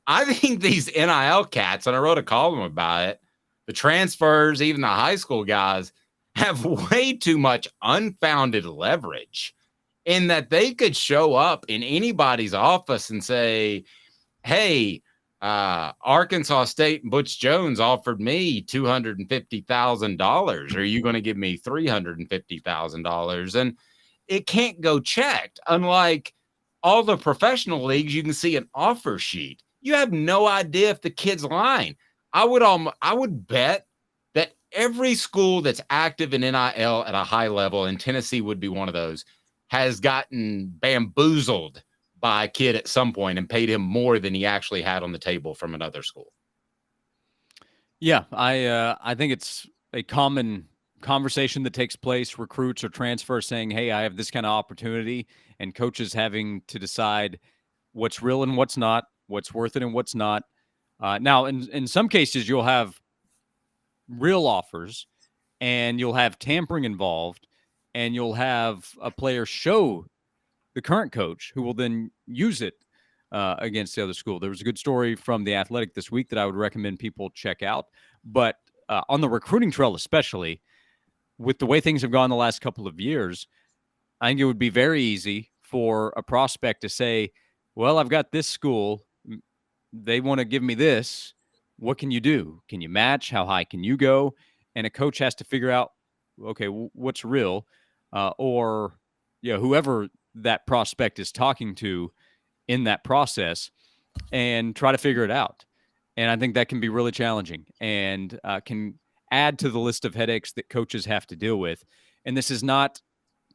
I think these NIL cats, and I wrote a column about it, the transfers, even the high school guys, have way too much unfounded leverage in that they could show up in anybody's office and say, hey, Arkansas State and Butch Jones offered me $250,000. Are you going to give me $350,000? And it can't go checked. Unlike all the professional leagues, you can see an offer sheet. You have no idea if the kid's lying. I would bet that every school that's active in NIL at a high level, and Tennessee would be one of those, has gotten bamboozled by a kid at some point and paid him more than he actually had on the table from another school. Yeah, I think it's a common conversation that takes place. Recruits or transfers saying, hey, I have this kind of opportunity, and coaches having to decide what's real and what's not, what's worth it and what's not. Now, in some cases, you'll have real offers and you'll have tampering involved, and you'll have a player show the current coach who will then use it against the other school. There was a good story from The Athletic this week that I would recommend people check out. But on the recruiting trail, especially with the way things have gone the last couple of years, I think it would be very easy for a prospect to say, well, I've got this school. They want to give me this. What can you do? Can you match? How high can you go? And a coach has to figure out, okay, what's real? Or whoever that prospect is talking to in that process, and try to figure it out. And I think that can be really challenging and can add to the list of headaches that coaches have to deal with. And this is not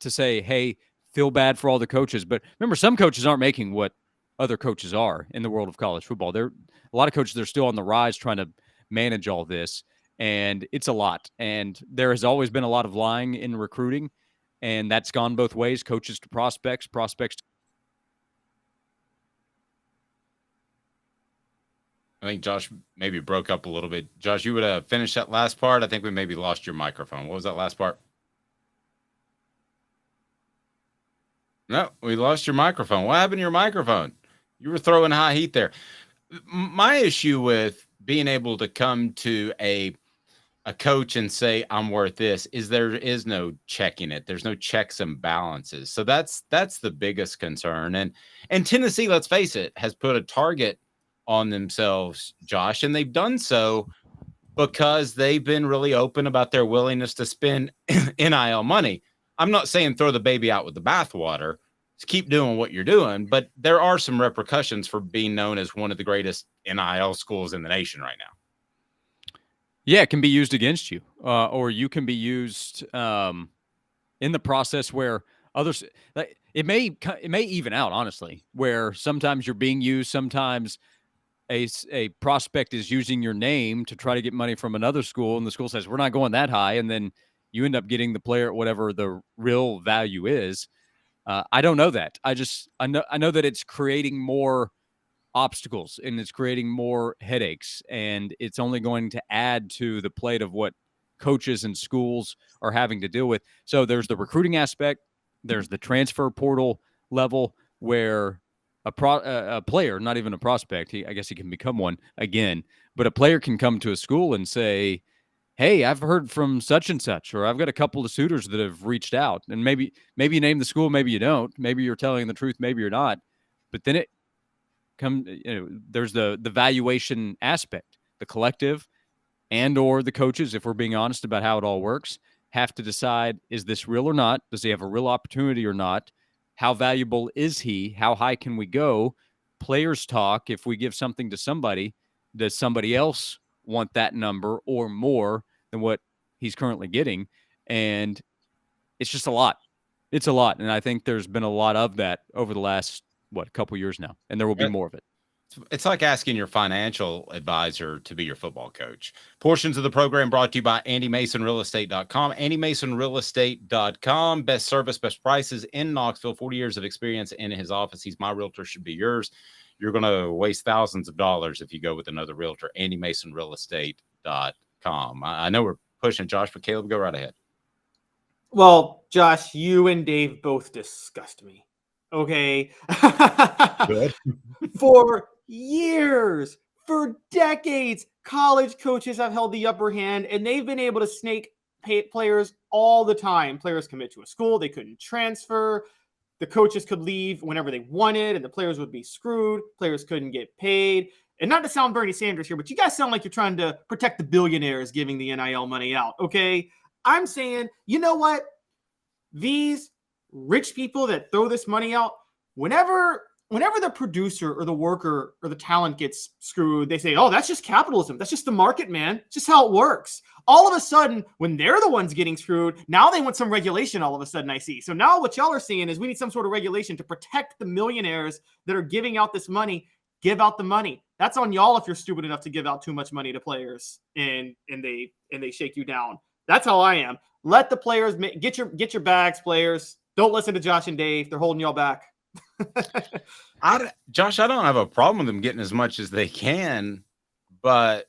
to say, hey, feel bad for all the coaches. But remember, some coaches aren't making what other coaches are in the world of college football. A lot of coaches, they're still on the rise trying to manage all this. And it's a lot. And there has always been a lot of lying in recruiting. And that's gone both ways, coaches to prospects, prospects to. I think Josh maybe broke up a little bit. Josh, you would have finished that last part. I think we maybe lost your microphone. What was that last part? No, we lost your microphone. What happened to your microphone? You were throwing high heat there. My issue with being able to come to a coach and say I'm worth this is there is no checking it. There's no checks and balances. So that's the biggest concern. And Tennessee, let's face it, has put a target on themselves, Josh, and they've done so because they've been really open about their willingness to spend NIL money. I'm not saying throw the baby out with the bathwater. Just keep doing what you're doing, but there are some repercussions for being known as one of the greatest NIL schools in the nation right now. Yeah, it can be used against you, or you can be used in the process where others. It may even out, honestly, where sometimes you're being used, sometimes a prospect is using your name to try to get money from another school, and the school says we're not going that high, and then you end up getting the player at whatever the real value is. I don't know that. I know that it's creating more obstacles and it's creating more headaches, and it's only going to add to the plate of what coaches and schools are having to deal with. So there's the recruiting aspect, there's the transfer portal level where a player, not even a prospect, I guess he can become one again, but a player can come to a school and say, hey, I've heard from such and such, or I've got a couple of suitors that have reached out. And maybe you name the school, maybe you don't. Maybe you're telling the truth, maybe you're not. But then there's the valuation aspect. The collective and or the coaches, if we're being honest about how it all works, have to decide, is this real or not? Does he have a real opportunity or not? How valuable is he? How high can we go? Players talk. If we give something to somebody, does somebody else want that number or more than what he's currently getting? And it's just a lot. It's a lot. And I think there's been a lot of that over the last, couple years now. And there will be more of it. It's like asking your financial advisor to be your football coach. Portions of the program brought to you by AndyMasonRealEstate.com. AndyMasonRealEstate.com. Best service, best prices in Knoxville. 40 years of experience in his office. He's my realtor, should be yours. You're going to waste thousands of dollars if you go with another realtor. AndyMasonRealEstate.com. I know we're pushing Josh, but Caleb, go right ahead. Well, Josh, you and Dave both disgust me. Okay. Good. For years, for decades, college coaches have held the upper hand, and they've been able to snake pay players all the time. Players commit to a school, they couldn't transfer. The coaches could leave whenever they wanted, and the players would be screwed. Players couldn't get paid. And not to sound Bernie Sanders here, but you guys sound like you're trying to protect the billionaires giving the NIL money out, okay? I'm saying, you know what? These rich people that throw this money out, whenever the producer or the worker or the talent gets screwed, they say, oh, that's just capitalism. That's just the market, man. It's just how it works. All of a sudden, when they're the ones getting screwed, now they want some regulation all of a sudden, I see. So now what y'all are seeing is we need some sort of regulation to protect the millionaires that are giving out this money. Give out the money. That's on y'all if you're stupid enough to give out too much money to players and they shake you down. That's how I am. Let the players get your bags, players. Don't listen to Josh and Dave. They're holding y'all back. Josh, I don't have a problem with them getting as much as they can, but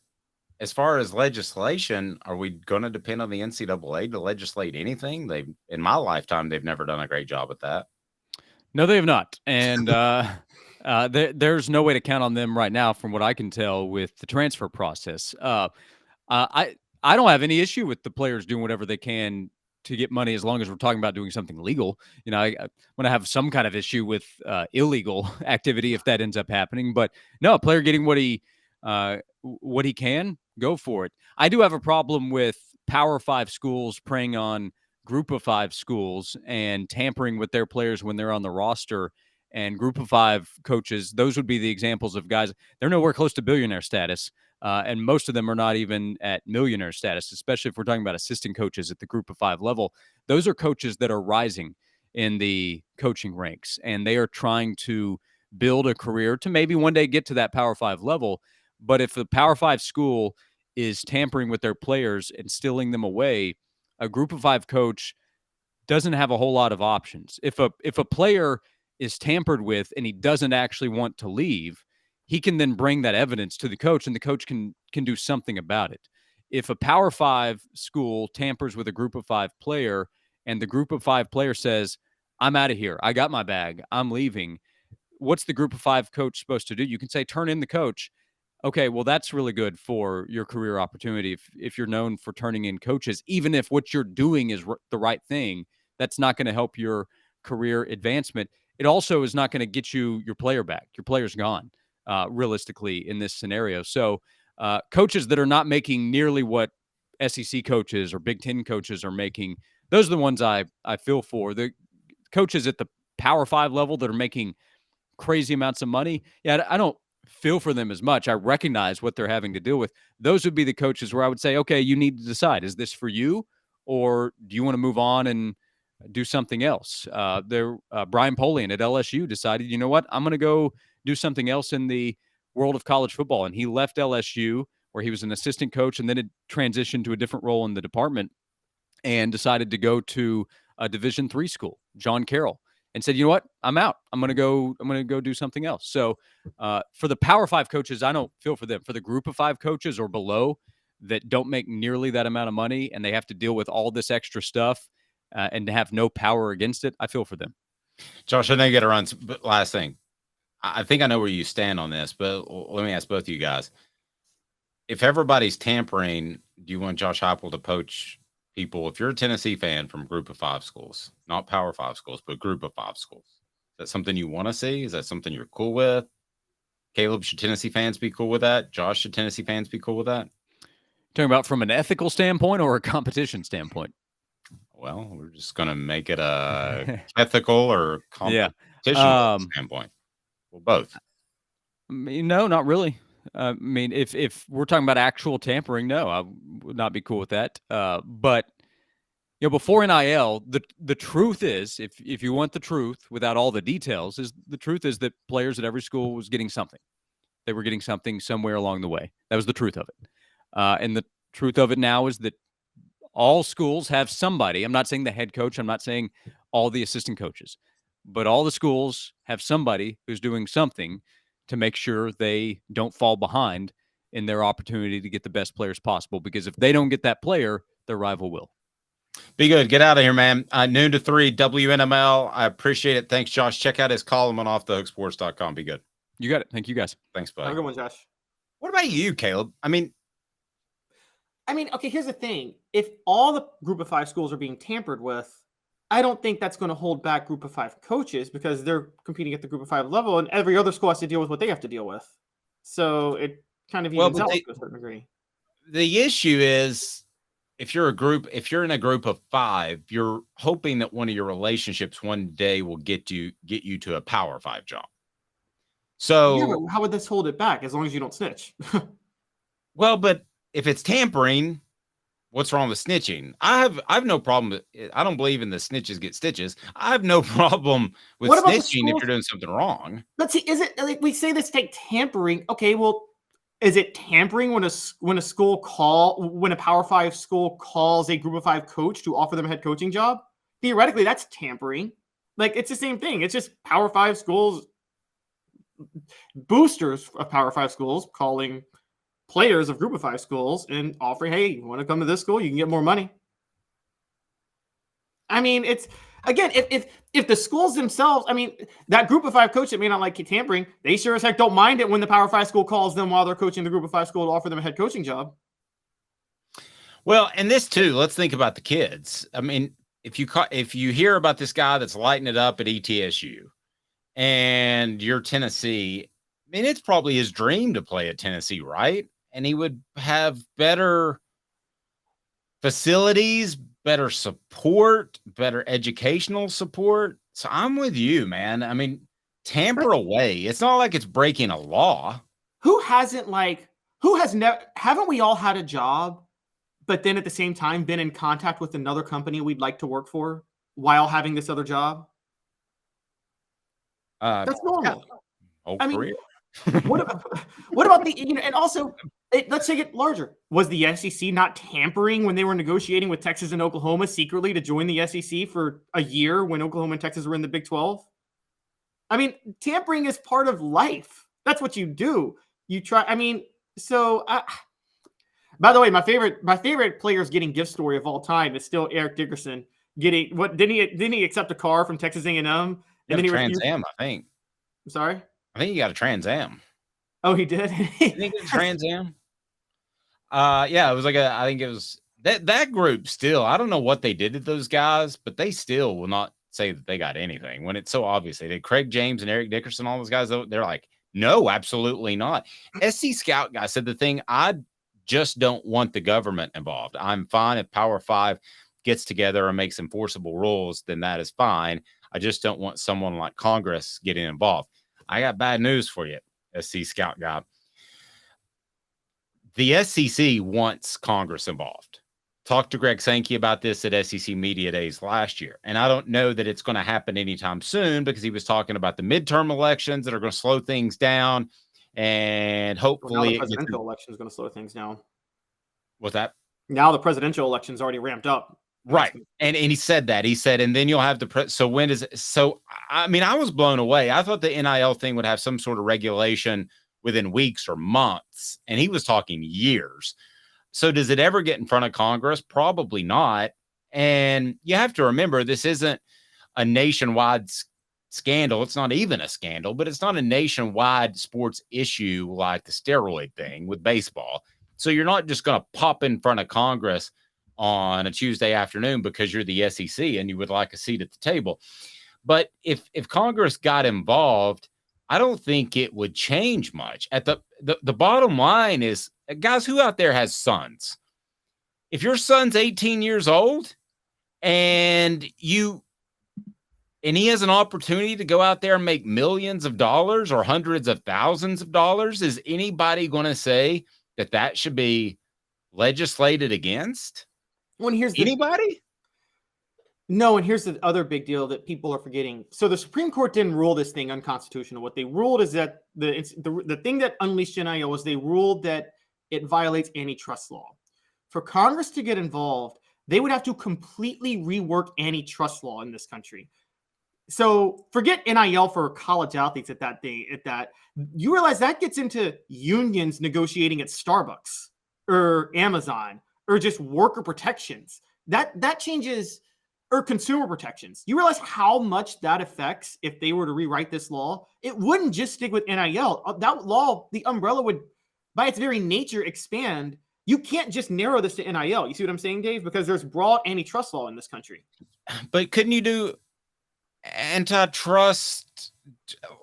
as far as legislation, are we going to depend on the NCAA to legislate anything? In my lifetime, they've never done a great job at that. No, they have not. And there's no way to count on them right now, from what I can tell, with the transfer process. I don't have any issue with the players doing whatever they can to get money, as long as we're talking about doing something legal. You know, I want to have some kind of issue with illegal activity if that ends up happening. But no, a player getting what he can, go for it. I do have a problem with Power 5 schools preying on Group of 5 schools and tampering with their players when they're on the roster. And Group of 5 coaches, those would be the examples of guys. They're nowhere close to billionaire status. And most of them are not even at millionaire status, especially if we're talking about assistant coaches at the Group of 5 level. Those are coaches that are rising in the coaching ranks, and they are trying to build a career to maybe one day get to that Power 5 level. But if the Power 5 school is tampering with their players and stealing them away, a Group of 5 coach doesn't have a whole lot of options. If a player is tampered with and he doesn't actually want to leave, he can then bring that evidence to the coach, and the coach can do something about it. If a Power 5 school tampers with a Group of 5 player and the Group of 5 player says, I'm out of here, I got my bag, I'm leaving, what's the Group of 5 coach supposed to do? You can say, turn in the coach. Okay, well, that's really good for your career opportunity. If you're known for turning in coaches, even if what you're doing is the right thing, that's not going to help your career advancement. It also is not going to get you your player back. Your player's gone, realistically, in this scenario. So coaches that are not making nearly what SEC coaches or Big Ten coaches are making, those are the ones I feel for. The coaches at the Power 5 level that are making crazy amounts of money, yeah, I don't feel for them as much. I recognize what they're having to deal with. Those would be the coaches where I would say, okay, you need to decide, is this for you, or do you want to move on and do something else? Brian Polian at LSU decided, you know what, I'm going to go do something else in the world of college football. And he left LSU, where he was an assistant coach, and then it transitioned to a different role in the department, and decided to go to a Division III school, John Carroll, and said, you know what, I'm out. I'm going to go do something else. So for the Power 5 coaches, I don't feel for them. For the Group of 5 coaches or below that don't make nearly that amount of money and they have to deal with all this extra stuff and to have no power against it, I feel for them. Josh, I think you got to run. But last thing, I think I know where you stand on this, but let me ask both of you guys. If everybody's tampering, do you want Josh Heupel to poach people? If you're a Tennessee fan from Group of 5 schools, not Power 5 schools, but Group of 5 schools, is that something you want to see? Is that something you're cool with? Caleb, should Tennessee fans be cool with that? Josh, should Tennessee fans be cool with that? Talking about from an ethical standpoint or a competition standpoint? Well, we're just going to make it a ethical or competition standpoint. Well, both. No, not really. I mean, if we're talking about actual tampering, no, I would not be cool with that. But you know, before NIL, the truth is, if you want the truth without all the details, is the truth is that players at every school was getting something. They were getting something somewhere along the way. That was the truth of it. And the truth of it now is that all schools have somebody. I'm not saying the head coach. I'm not saying all the assistant coaches, but all the schools have somebody who's doing something to make sure they don't fall behind in their opportunity to get the best players possible. Because if they don't get that player, their rival will. Be good. Get out of here, man. Noon to 3, WNML. I appreciate it. Thanks, Josh. Check out his column on offthehooksports.com. Be good. You got it. Thank you, guys. Thanks, Have a buddy. good one, Josh. What about you, Caleb? I mean, okay, here's the thing. If all the group of 5 schools are being tampered with, I don't think that's going to hold back group of 5 coaches because they're competing at the group of 5 level and every other school has to deal with what they have to deal with. So it kind of evens out to a certain degree. The issue is if you're in a group of 5, you're hoping that one of your relationships one day will get you to a Power 5 job. So yeah, but how would this hold it back as long as you don't snitch? well, but if it's tampering, what's wrong with snitching? I have no problem. I don't believe in the snitches get stitches. I have no problem with snitching if you're doing something wrong. Let's see. Is it like we say this take tampering? Okay, well, is it tampering when a Power 5 school calls a group of 5 coach to offer them a head coaching job? Theoretically, that's tampering. Like it's the same thing. It's just Power 5 schools, boosters of Power 5 schools calling players of group of 5 schools and offering, hey, you want to come to this school? You can get more money. I mean, it's again, if the schools themselves, I mean, that group of 5 coach that may not like tampering, they sure as heck don't mind it when the Power 5 school calls them while they're coaching the group of 5 school to offer them a head coaching job. Well, and this too, let's think about the kids. I mean, if you hear about this guy that's lighting it up at ETSU and you're Tennessee, I mean, it's probably his dream to play at Tennessee, right? And he would have better facilities, better support, better educational support. So I'm with you, man. I mean, tamper away. It's not like it's breaking a law. Haven't we all had a job, but then at the same time been in contact with another company we'd like to work for while having this other job? That's normal. Yeah. Oh, I mean, what about the, and also let's take it larger. Was the SEC not tampering when they were negotiating with Texas and Oklahoma secretly to join the SEC for a year when Oklahoma and Texas were in the Big 12? I mean, tampering is part of life. That's what you do. You try. I mean, by the way, my favorite player's getting gift story of all time is still Eric Dickerson getting what? Didn't he accept a car from Texas A&M and then he Trans Am? I think. I'm sorry. I think he got a Trans Am. Oh, he did. Didn't he get a Trans Am? Yeah, it was like I think it was that group still. I don't know what they did to those guys, but they still will not say that they got anything when it's so obvious. They did. Craig James and Eric Dickerson, all those guys, they're like, no, absolutely not. SC Scout guy said the thing, I just don't want the government involved. I'm fine if Power 5 gets together and makes enforceable rules, then that is fine. I just don't want someone like Congress getting involved. I got bad news for you, SC Scout guy. The SEC wants Congress involved. Talked to Greg Sankey about this at SEC Media Days last year. And I don't know that it's going to happen anytime soon because he was talking about the midterm elections that are going to slow things down. And hopefully the presidential election is going to slow things down. What's that? Now the presidential election's already ramped up. Right. And he said that. He said, and then you'll have so when is it? So, I mean, I was blown away. I thought the NIL thing would have some sort of regulation within weeks or months. And he was talking years. So does it ever get in front of Congress? Probably not. And you have to remember, this isn't a nationwide scandal. It's not even a scandal, but it's not a nationwide sports issue like the steroid thing with baseball. So you're not just going to pop in front of Congress on a Tuesday afternoon because you're the SEC and you would like a seat at the table. But if Congress got involved, I don't think it would change much. At the bottom line is, guys, who out there has sons? If your son's 18 years old and he has an opportunity to go out there and make millions of dollars or hundreds of thousands of dollars, is anybody going to say that should be legislated against? Well, anybody? No, and here's the other big deal that people are forgetting. So the Supreme Court didn't rule this thing unconstitutional. What they ruled is that the thing that unleashed NIL was they ruled that it violates antitrust law. For Congress to get involved, they would have to completely rework antitrust law in this country. So forget NIL for college athletes at that. You realize that gets into unions negotiating at Starbucks or Amazon or just worker protections. That changes or consumer protections. You realize how much that affects if they were to rewrite this law? It wouldn't just stick with NIL. That law, the umbrella would, by its very nature, expand. You can't just narrow this to NIL. You see what I'm saying, Dave? Because there's broad antitrust law in this country. But couldn't you do antitrust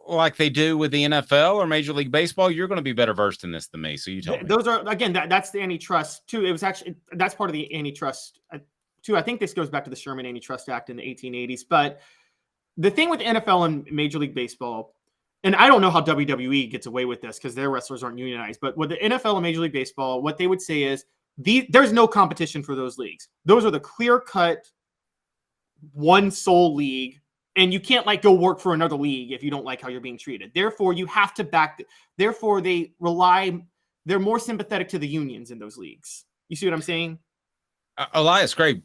like they do with the NFL or Major League Baseball? You're going to be better versed in this than me, so you tell me. Those are, again, that's the antitrust too. It was actually, that's part of the antitrust too. I think this goes back to the Sherman Antitrust Act in the 1880s. But the thing with the NFL and Major League Baseball, and I don't know how WWE gets away with this because their wrestlers aren't unionized, but with the NFL and Major League Baseball, what they would say is there's no competition for those leagues. Those are the clear-cut, one sole league, and you can't like go work for another league if you don't like how you're being treated. Therefore, you have to therefore they're more sympathetic to the unions in those leagues. You see what I'm saying? Elias Gray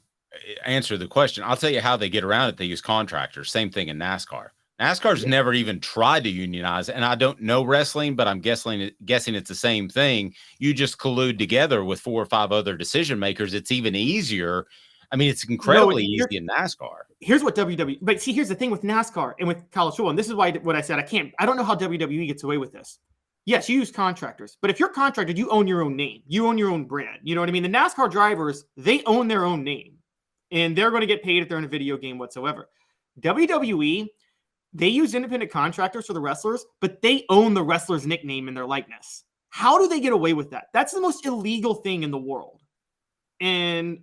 answered the question. I'll tell you how they get around it. They use contractors. Same thing in NASCAR. NASCAR's never even tried to unionize, and I don't know wrestling, but I'm guessing it's the same thing. You just collude together with 4 or 5 other decision makers. It's even easier. I mean, it's incredibly easy in NASCAR. Here's what but see, here's the thing with NASCAR and with college football, and this is why what I said, I don't know how WWE gets away with this. Yes, you use contractors, but if you're contracted, you own your own name. You own your own brand. You know what I mean? The NASCAR drivers, they own their own name, and they're going to get paid if they're in a video game whatsoever. WWE, they use independent contractors for the wrestlers, but they own the wrestler's nickname and their likeness. How do they get away with that? That's the most illegal thing in the world. And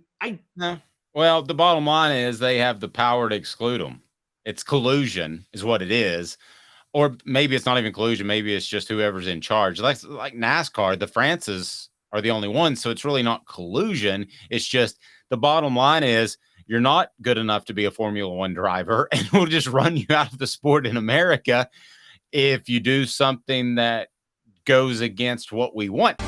well, the bottom line is they have the power to exclude them. It's collusion is what it is. Or maybe it's not even collusion. Maybe it's just whoever's in charge. Like NASCAR, the Frances are the only ones. So it's really not collusion. It's just the bottom line is you're not good enough to be a Formula One driver, and we'll just run you out of the sport in America if you do something that goes against what we want.